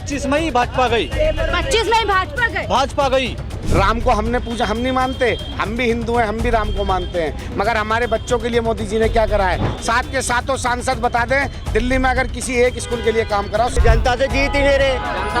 25 मई भाजपा गई। 25 मई भाजपा गए। भाजपा गई। राम को हमने पूजा, हम नहीं मानते, हम भी हिंदू हैं, हम भी राम को मानते हैं, मगर हमारे बच्चों के लिए मोदी जी ने क्या करा है? 7 के 7 सांसद बता दें दिल्ली में अगर किसी एक स्कूल के लिए काम कराओ। जनता से जीत ही नहीं रहे,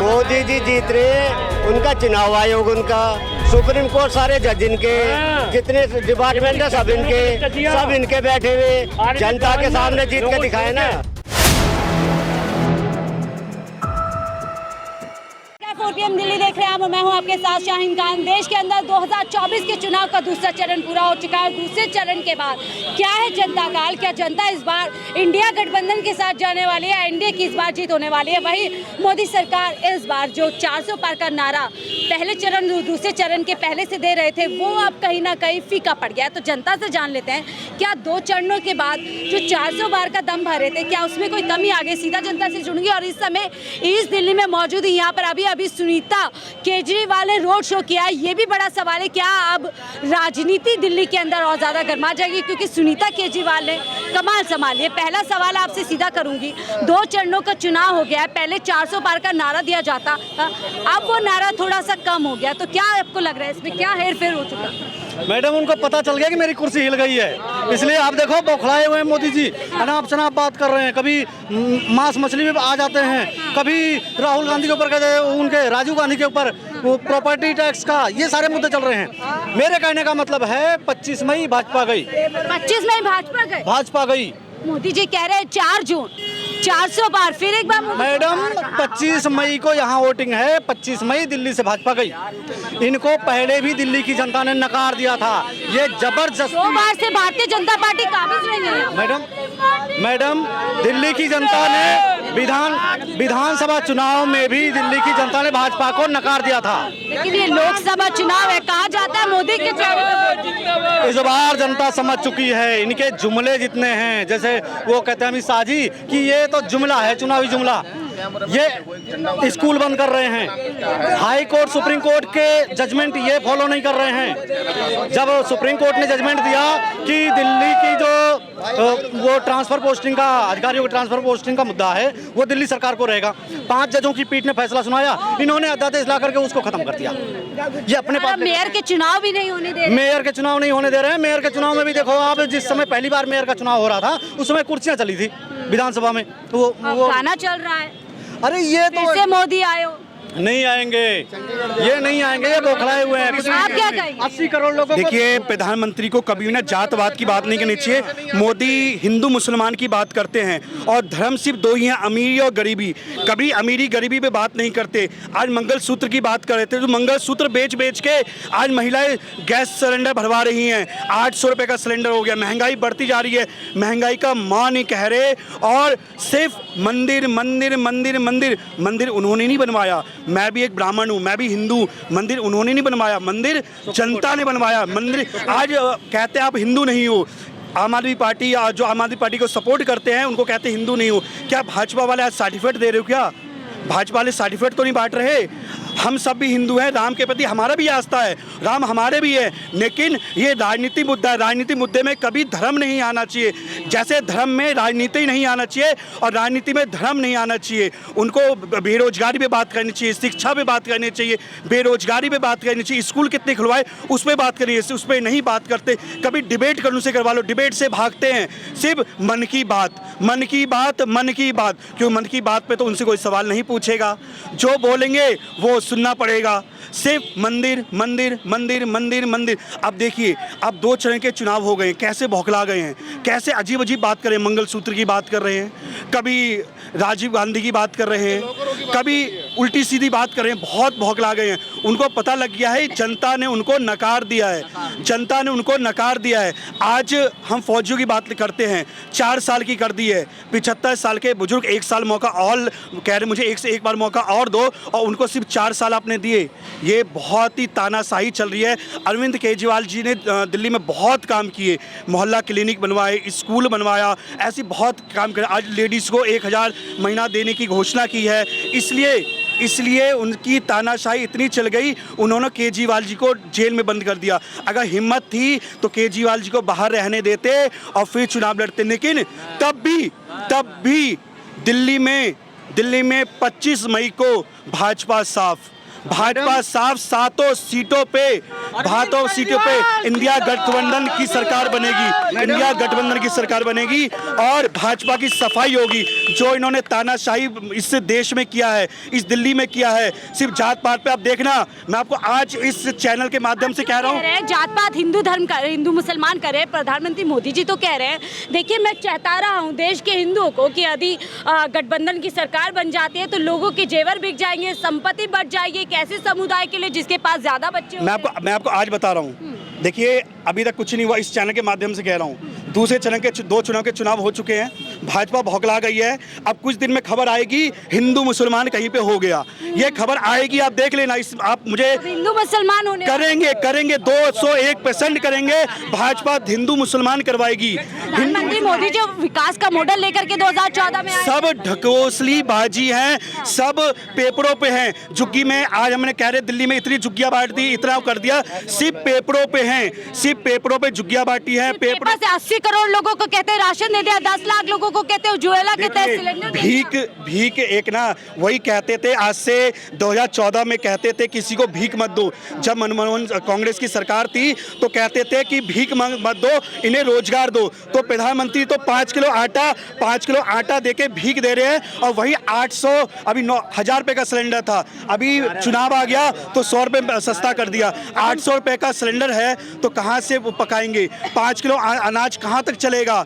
मोदी जी जीत रहे, उनका चुनाव आयोग, उनका सुप्रीम कोर्ट, सारे जज इनके, जितने डिपार्टमेंट है सब इनके बैठे हुए, जनता के सामने जीत के दिखाए ना। 4 PM दिल्ली देख रहे हैं आप और मैं हूं आपके साथ शाहीन खान। देश के अंदर 2024 के चुनाव का दूसरा चरण पूरा हो चुका है। दूसरे चरण के बाद क्या है जनता का हाल? क्या जनता इस बार इंडिया गठबंधन के साथ जाने वाली है? एनडीए की इस बार जीत होने वाली है? वही मोदी सरकार इस बार जो 400 पार का नारा पहले चरण दूसरे चरण के पहले से दे रहे थे वो अब कहीं ना कहीं फीका पड़ गया है। तो जनता से जान लेते हैं क्या 2 चरणों के बाद जो 400 बार का दम भरे थे क्या उसमें कोई कमी आ गई? सीधा जनता से जुड़ूंगी और इस समय ईस्ट दिल्ली में मौजूद है। यहाँ पर अभी सुनीता केजरीवाल ने रोड शो किया है। ये भी बड़ा सवाल है क्या अब राजनीति दिल्ली के अंदर और ज्यादा गर्मा जाएगी क्योंकि सुनीता केजरीवाल ने कमाल संभाली है। पहला सवाल आपसे सीधा करूंगी, 2 चरणों का चुनाव हो गया है, पहले 400 पार का नारा दिया जाता था, अब वो नारा थोड़ा सा कम हो गया, तो क्या आपको लग रहा है इसमें क्या हेरफेर हो चुका है? मैडम उनको पता चल गया कि मेरी कुर्सी हिल गई है, इसलिए आप देखो बौखलाए हुए हैं मोदी जी, अनाप शनाप बात कर रहे हैं। कभी मांस मछली में आ जाते हैं, कभी राहुल गांधी के ऊपर कहते हैं, उनके राजीव गांधी के ऊपर प्रॉपर्टी टैक्स का, ये सारे मुद्दे चल रहे हैं। मेरे कहने का मतलब है 25 मई भाजपा गई। 25 मई भाजपा गए। भाजपा गई। मोदी जी कह रहे हैं 4 जून 400 बार, फिर एक बार मैडम 25 मई को यहाँ वोटिंग है, 25 मई दिल्ली से भाजपा गई। इनको पहले भी दिल्ली की जनता ने नकार दिया था, ये जबरदस्ती 2 बार से भारतीय जनता पार्टी काबिज नहीं है। मैडम दिल्ली की जनता ने विधानसभा चुनाव में भी दिल्ली की जनता ने भाजपा को नकार दिया था। लेकिन ये लोकसभा चुनाव है, कहा जाता है मोदी के चुनाव। इस बार जनता समझ चुकी है, इनके जुमले जितने हैं, जैसे वो कहते हैं अमित शाह जी कि ये तो जुमला है, चुनावी जुमला, ये स्कूल बंद कर रहे हैं, हाई कोर्ट सुप्रीम कोर्ट के जजमेंट ये फॉलो नहीं कर रहे हैं। जब सुप्रीम कोर्ट ने जजमेंट दिया कि दिल्ली की जो वो ट्रांसफर पोस्टिंग का, अधिकारियों की ट्रांसफर पोस्टिंग का मुद्दा है वो दिल्ली सरकार को रहेगा, 5 जजों की पीठ ने फैसला सुनाया, इन्होंने अध्यादेश ला करके उसको खत्म कर दिया। ये अपने पास मेयर के चुनाव भी नहीं होने दे रहे। मेयर के चुनाव नहीं होने दे रहे हैं। मेयर के चुनाव में भी देखो आप, जिस समय पहली बार मेयर का चुनाव हो रहा था उस समय कुर्सियां चली थी विधानसभा में, तो वो गाना चल रहा है। अरे ये तो से मोदी आयो नहीं आएंगे, ये नहीं आएंगे, ये बौखलाए हुए हैं। आप क्या कहेंगे? 80 करोड़ लोगों को। देखिए, प्रधानमंत्री को कभी ना जातवाद की बात नहीं करनी चाहिए। मोदी हिंदू मुसलमान की बात करते हैं और धर्म सिर्फ 2 ही हैं, अमीरी और गरीबी। कभी अमीरी गरीबी पे बात नहीं करते। आज मंगलसूत्र की बात कर रहे थे, तो मंगलसूत्र बेच के आज महिलाएं गैस सिलेंडर भरवा रही हैं। 800 रुपये का सिलेंडर हो गया। महंगाई बढ़ती जा रही है, महंगाई का मां नहीं कह रहे। और सिर्फ मंदिर मंदिर मंदिर मंदिर मंदिर उन्होंने नहीं बनवाया। मैं भी एक ब्राह्मण हूँ, मैं भी हिंदू, मंदिर उन्होंने नहीं बनवाया, मंदिर जनता ने बनवाया। मंदिर आज कहते हैं आप हिंदू नहीं हो, आम आदमी पार्टी, जो आम आदमी पार्टी को सपोर्ट करते हैं उनको कहते हैं हिंदू नहीं हो। क्या भाजपा वाले आज सर्टिफिकेट दे रहे हो? क्या भाजपा वाले सर्टिफिकेट तो नहीं बांट रहे? हम सब भी हिंदू हैं, राम के प्रति हमारा भी आस्था है, राम हमारे भी है, लेकिन ये राजनीति मुद्दा है। राजनीति मुद्दे में कभी धर्म नहीं आना चाहिए, जैसे धर्म में राजनीति नहीं आना चाहिए और राजनीति में धर्म नहीं आना चाहिए। उनको बेरोजगारी पे बात करनी चाहिए, शिक्षा पे बात करनी चाहिए, बेरोजगारी पे बात करनी चाहिए, स्कूल कितने खुलवाए उस पर बात करनी है, उस पर नहीं बात करते। कभी डिबेट करने से करवा लो, डिबेट से भागते हैं। सिर्फ मन की बात, मन की बात, मन की बात, क्यों मन की बात पे तो उनसे कोई सवाल नहीं पूछेगा, जो बोलेंगे वो सुनना पड़ेगा। सिर्फ मंदिर मंदिर मंदिर मंदिर मंदिर। अब देखिए, अब 2 चरण के चुनाव हो गए, कैसे बौखला गए हैं, कैसे अजीब अजीब बात कर रहे हैं, मंगलसूत्र की बात कर रहे हैं, कभी राजीव गांधी की बात कर रहे हैं, कभी उल्टी सीधी बात कर रहे हैं, बहुत बौखला गए हैं। उनको पता लग गया है जनता ने उनको नकार दिया है, जनता ने उनको नकार दिया है। आज हम फौजियों की बात करते हैं, 4 साल की कर दी है, 75 साल के बुजुर्ग 1 साल मौका और कह रहे मुझे 1 से 1 बार मौका और दो, और उनको सिर्फ 4 साल आपने दिए। ये बहुत ही तानाशाही चल रही है। अरविंद केजरीवाल जी ने दिल्ली में बहुत काम किए, मोहल्ला क्लिनिक बनवाए, स्कूल बनवाया, ऐसी बहुत काम करे। आज लेडीज़ को 1000 महीना देने की घोषणा की है। इसलिए उनकी तानाशाही इतनी चल गई, उन्होंने केजरीवाल जी को जेल में बंद कर दिया। अगर हिम्मत थी तो केजरीवाल जी को बाहर रहने देते और फिर चुनाव लड़ते, लेकिन तब भी दिल्ली में दिल्ली में 25 मई को भाजपा साफ, सातों सीटों पे इंडिया गठबंधन की सरकार बनेगी, इंडिया गठबंधन की सरकार बनेगी और भाजपा की सफाई होगी। जो इन्होंने तानाशाही इस देश में किया है, इस दिल्ली में किया है, सिर्फ जात पात पे आप देखना, मैं आपको आज इस चैनल के माध्यम से कह रहा हूँ, जात पात हिंदू धर्म का हिंदू मुसलमान करे, प्रधानमंत्री मोदी जी तो कह रहे हैं देखिए मैं चाहता रहा हूँ देश के हिंदुओं को कि यदि गठबंधन की सरकार बन जाती है तो लोगों के जेवर बिक जाएंगे, संपत्ति बढ़ जाएगी, कैसे समुदाय के लिए जिसके पास ज्यादा बच्चे होंगे। मैं आपको आज बता रहा हूँ, देखिए अभी तक कुछ नहीं हुआ, इस चैनल के माध्यम से कह रहा हूँ, दूसरे चरण के 2 चुनाव के चुनाव हो चुके हैं, भाजपा भौकला गई है। अब कुछ दिन में खबर आएगी हिंदू मुसलमान कहीं पे हो गया, ये खबर आएगी, आप देख लेना। इस आप मुझे हिंदू मुसलमान होने करेंगे 201% करेंगे, भाजपा हिंदू मुसलमान करवाएगी। प्रधानमंत्री मोदी जो विकास का मॉडल लेकर के 2014 में आए, सब ढकोसली बाजी हैं, सब पेपरों पे हैं। झुग्गी में आज हमने कह रहे दिल्ली में इतनी झुग्गियां बांट दी, इतना कर दिया, सिर्फ पेपरों पे हैं, सिर्फ पेपरों पे झुग्गियां बांटी हैं। पेपर से 80 करोड़ लोगों को कहते हैं राशन दे दिया, 10 लाख लोगों को कहते हैं उज्ज्वला के तहत सिलेंडर। भीख एक ना वही कहते थे, आज से 2014 में कहते थे किसी को भीख मत दो। जब मनमोहन कांग्रेस की सरकार थी तो कहते थे कि भीख मत दो, इन्हें रोजगार दो। तो प्रधानमंत्री तो 5 किलो आटा देके भीख दे रहे हैं, और वही 800 अभी 9,000 रुपए का सिलेंडर था, अभी चुनाव आ गया तो 100 रुपए सस्ता कर दिया। 800 रुपए का सिलेंडर है तो कहाँ से वो पकाएंगे? 5 किलो अनाज कहाँ तक चलेगा?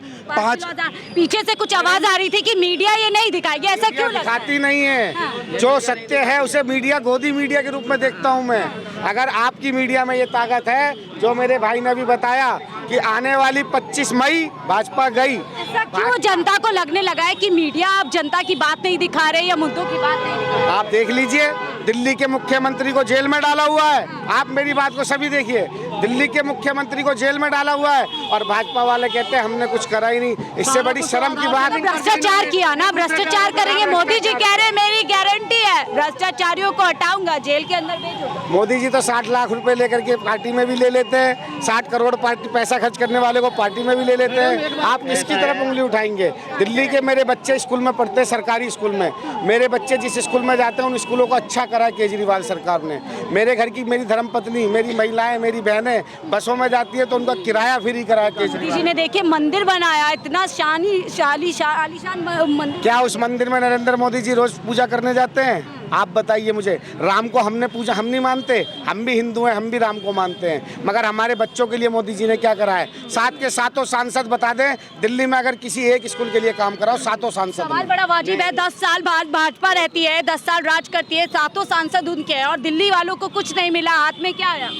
पीछे से कुछ आवाज आ रही थी कि मीडिया ये नहीं दिखाएगी, ऐसा क्यों लगा? दिखाती नहीं है, जो सत्य है उसे मीडिया गोदी मीडिया के रूप में देखता हूं मैं। अगर आपकी मीडिया में ये ताकत है, जो मेरे भाई ने अभी बताया कि आने वाली 25 मई भाजपा गई, ऐसा क्यों जनता को लगने लगा है कि मीडिया अब जनता की बात नहीं दिखा रहे या मुद्दों की बात नहीं दिखा रहे? आप देख लीजिए, दिल्ली के मुख्यमंत्री को जेल में डाला हुआ है। आप मेरी बात को सभी देखिए, दिल्ली के मुख्यमंत्री को जेल में डाला हुआ है और भाजपा वाले कहते हैं हमने कुछ करा ही नहीं। इससे बड़ी शर्म की बात है। भ्रष्टाचार किया ना, भ्रष्टाचार करेंगे। मोदी जी कह रहे हैं मेरी गारंटी है भ्रष्टाचारियों को हटाऊंगा, जेल के अंदर भेजूंगा। मोदी जी तो 60 लाख रुपए लेकर के पार्टी में भी ले लेते हैं, 60 करोड़ पार्टी पैसा खर्च करने वाले को पार्टी में भी ले लेते हैं। आप किसकी तरफ उंगली उठाएंगे? दिल्ली के मेरे बच्चे स्कूल में पढ़ते हैं, सरकारी स्कूल में। मेरे बच्चे जिस स्कूल में जाते हैं उन स्कूलों को अच्छा करा है केजरीवाल सरकार ने। मेरे घर की मेरी धर्मपत्नी, मेरी महिलाएं, मेरी बहनें बसों में जाती है तो उनका किराया फ्री करा है केजरीवाल जी ने। देखिए मंदिर बनाया, इतना आलीशान मंदिर। क्या उस मंदिर में नरेंद्र मोदी जी रोज पूजा करने जाते हैं? आप बताइए मुझे। राम को हमने पूजा, हम नहीं मानते, हम भी हिंदू हैं, हम भी राम को मानते हैं, मगर हमारे बच्चों के लिए मोदी जी ने क्या करा है? 7 के 7 सांसद बता दें, दिल्ली में अगर किसी एक स्कूल के लिए काम कराओ, 7 सांसद। सवाल बड़ा वाजिब है, 10 साल बाद भाजपा रहती है, 10 साल राज करती है, 7 सांसद उनके हैं और दिल्ली वालों को कुछ नहीं मिला, हाथ में क्या आया?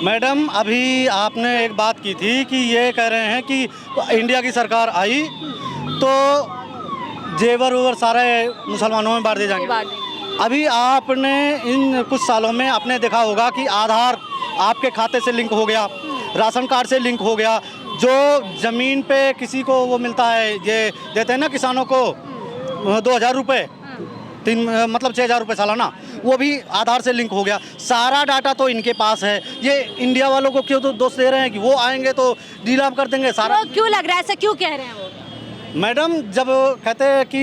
मैडम अभी आपने एक बात की थी कि ये कह रहे हैं कि इंडिया की सरकार आई तो जेवर वेवर सारे मुसलमानों में बांट दिए जाएंगे। अभी आपने इन कुछ सालों में आपने देखा होगा कि आधार आपके खाते से लिंक हो गया, राशन कार्ड से लिंक हो गया, जो ज़मीन पे किसी को वो मिलता है, ये देते हैं ना किसानों को 2,000 रुपये, मतलब 6,000 रुपये सालाना, वो भी आधार से लिंक हो गया। सारा डाटा तो इनके पास है। ये इंडिया वालों को क्यों तो दोष दे रहे हैं कि वो आएंगे तो नीलाम कर देंगे सारा? क्यों लग रहा है ऐसा, क्यों कह रहे हैं वो? मैडम जब कहते हैं कि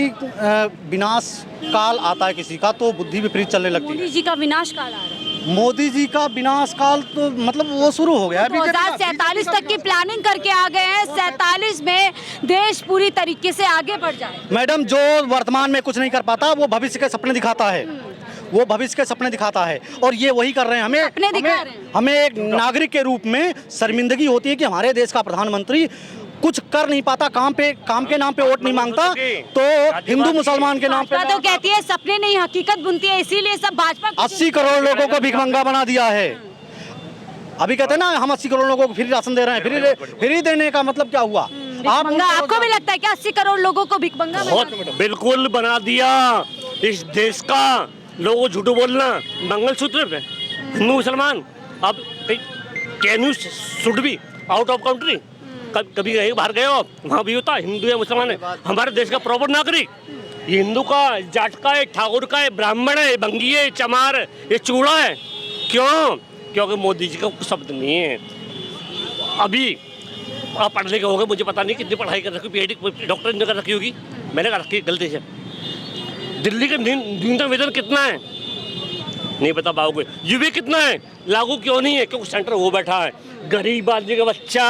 विनाश काल आता है किसी का तो बुद्धि विपरीत चलने लगती है। मोदी जी का विनाश काल आ रहा है। मोदी जी का विनाश काल तो मतलब वो शुरू हो गया है। 2047 तक की प्लानिंग करके आ गए हैं, 47 में देश पूरी तरीके से आगे बढ़ जाए। मैडम जो वर्तमान में कुछ नहीं कर पाता वो भविष्य के सपने दिखाता है, वो भविष्य के सपने दिखाता है और ये वही कर रहे हैं। हमें एक नागरिक के रूप में शर्मिंदगी होती है कि हमारे देश का प्रधानमंत्री कुछ कर नहीं पाता, काम के नाम पे वोट नहीं मांगता, तो हिंदू मुसलमान के नाम पे तो कहती है सपने नहीं हकीकत बुनती है, इसीलिए सब भाजपा 80 करोड़ लोगों को भिखमंगा बना दिया है। अभी कहते हैं ना हम 80 करोड़ लोगों को फ्री राशन दे रहे हैं, फ्री देने का मतलब क्या हुआ? आपको भी लगता है कि 80 करोड़ लोगों को भिखमंगा बिल्कुल बना दिया इस देश का। लोगों झूठ बोलना, मंगलसूत्र पे हिंदू मुसलमान, अब can you should be out of country? कभी कहीं बाहर गए हो, वहाँ भी होता हिंदू है मुसलमान है, हमारे देश का प्रॉपर नागरिक। ये हिंदू का, जाट का है, ठाकुर का है, ब्राह्मण है, बंगी है, चमार, ये चूड़ा है। क्यों? क्योंकि मोदी जी का शब्द नहीं है। अभी आप पढ़ लिखे होंगे, मुझे पता नहीं कितनी पढ़ाई कर रखी, PhD डॉक्टर ने कर रखी होगी, मैंने कर रखी गलती से। दिल्ली का न्यूनतम वेतन कितना है? नहीं बता पाओगे। यूपी कितना है? लागू क्यों नहीं है? क्योंकि सेंटर वो बैठा है। गरीब आदमी का बच्चा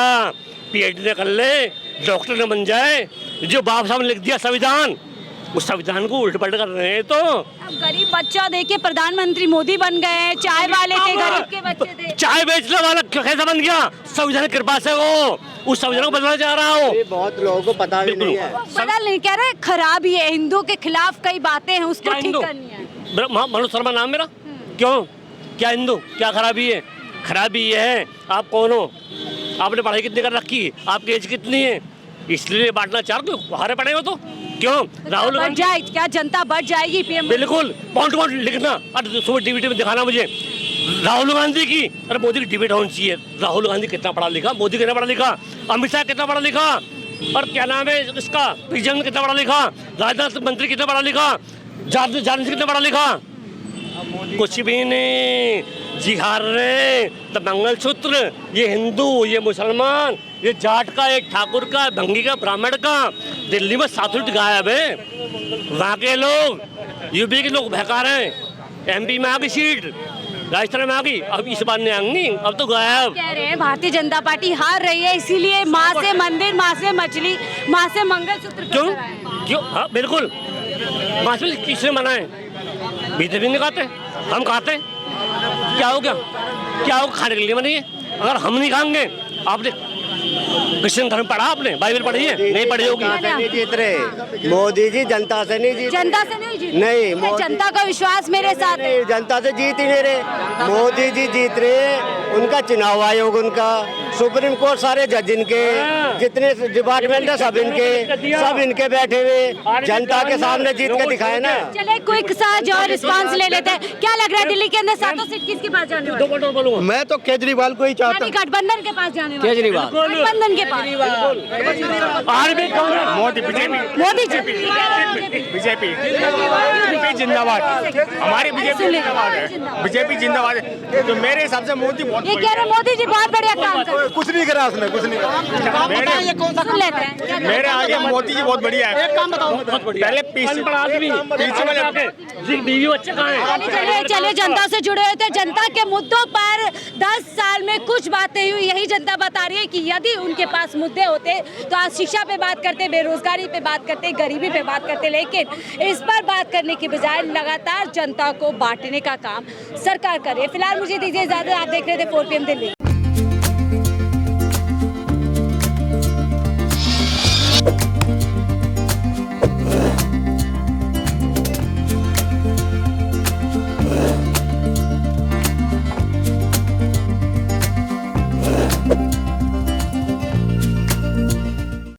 PhD कर ले, डॉक्टर न बन जाए, जो बाप साहब ने लिख दिया संविधान, उस संविधान को उल्ट पलट कर रहे हैं। तो अब गरीब बच्चा देखिए प्रधानमंत्री मोदी बन गए हैं, चाय वाले थे, गरीब के बच्चे थे। चाय बेचने वाला कैसे बन गया? संविधान की कृपा से वो उस संविधान को बदलना चाह रहा हो। बहुत लोगों को पता भी नहीं है। बदल नहीं कह रहे, खराबी है, हिंदू के खिलाफ कई बातें हैं, उसको क्या ठीक हिंदू? करनी है। मनोज शर्मा नाम मेरा। क्यों? क्या हिंदू? क्या खराबी है? खराबी ये है, आप कौन हो? आपने पढ़ाई कितनी कर रखी है? आपकी एज कितनी है? इसलिए बांटना चाह रहे हो? हारे पड़े हो तो क्यों? राहुल बढ़ गांधी जाए क्या? जनता बढ़ जाएगी पीएम? बिल्कुल पॉइंट पॉइंट लिखना और सुबह टीवी में दिखाना मुझे। राहुल गांधी की, अरे मोदी की डिबेट होनी चाहिए। राहुल गांधी कितना पढ़ा लिखा, मोदी कितना पढ़ा लिखा, अमित शाह कितना पढ़ा लिखा, और क्या नाम है इसका पीएम कितना पढ़ा लिखा, राजनाथ मंत्री कितना पढ़ा लिखा, जान कितना पढ़ा लिखा? कुछ भी नहीं। जी हार रहे तो मंगलसूत्र, ये हिंदू, ये मुसलमान, ये जाट का, एक ठाकुर का, भंगी का, ब्राह्मण का, दिल्ली में 7 सीट गायब है। वहाँ के लोग, यूपी के लोग बहका रहे हैं। MP में आ गई सीट, राजस्थान में आ गई, अब इस बार नहीं आएंगी, अब तो गायब। कह रहे हैं भारतीय जनता पार्टी हार रही है, इसीलिए माँ से मंदिर, माँ से मछली, माँ से मंगलसूत्र क्यों? लेकर आए हैं। क्यों? हाँ बिल्कुल। मासूल किसने मना है? बीजेपी नहीं खाते, हम खाते। क्या हो गया? क्या हो? खाने के लिए बनी है। अगर हम नहीं खाएंगे, आपने क्रिश्चियन धर्म पढ़ा? आपने बाइबल पढ़ी है? नहीं पढ़ी होगी। जनता से नहीं जीत रहे मोदी जी, जनता से नहीं जीत। जनता से नहीं जीत नहीं, मोदी- जनता का विश्वास मेरे साथ है। नहीं, जनता से जीत ही नहीं रहे। मोदी जी जीत रहे, उनका चुनाव आयोग, उनका सुप्रीम कोर्ट, सारे जज इनके, जितने डिपार्टमेंट है सब इनके बैठे हुए जनता के सामने जीत के दिखाए ना। चले क्विक सा जो रिस्पांस ले लेते हैं। क्या लग रहा है दिल्ली के अंदर 7 सीट किसके पास जाने वाली है? बोलूंगा मैं तो केजरीवाल को ही चाहता यानी गठबंधन के पास जाने वाली है। केजरीवाल। गठबंधन के पास आरबी कौन है? मोदी, बीजेपी, मोदी जी। बीजेपी जिंदाबाद, हमारी बीजेपी जिंदाबाद है, बीजेपी जिंदाबाद है। तो मेरे हिसाब से मोदी बहुत ये कह रहे मोदी जी बहुत बढ़िया काम कर रहे हैं। कुछ नहीं करा उसने, कुछ नहीं करा। सुन लेते हैं। मेरे आगे मोदी जी बहुत बढ़िया है। एक काम बताओ, पहले अनपढ़ आदमी, बीवी बच्चे कहाँ हैं? चलिए चलिए, जनता से जुड़े हुए थे। जनता के मुद्दों पर 10 साल में कुछ बातें हुई, यही जनता बता रही है कि यदि उनके पास मुद्दे होते तो आज शिक्षा पे बात करते, बेरोजगारी पे बात करते, गरीबी पे बात करते, लेकिन इस पर बात करने की बजाय लगातार जनता को बांटने का काम सरकार कर रही है। फिलहाल मुझे दीजिए इजाजत, आप देख रहे थे 4 PM दिल्ली।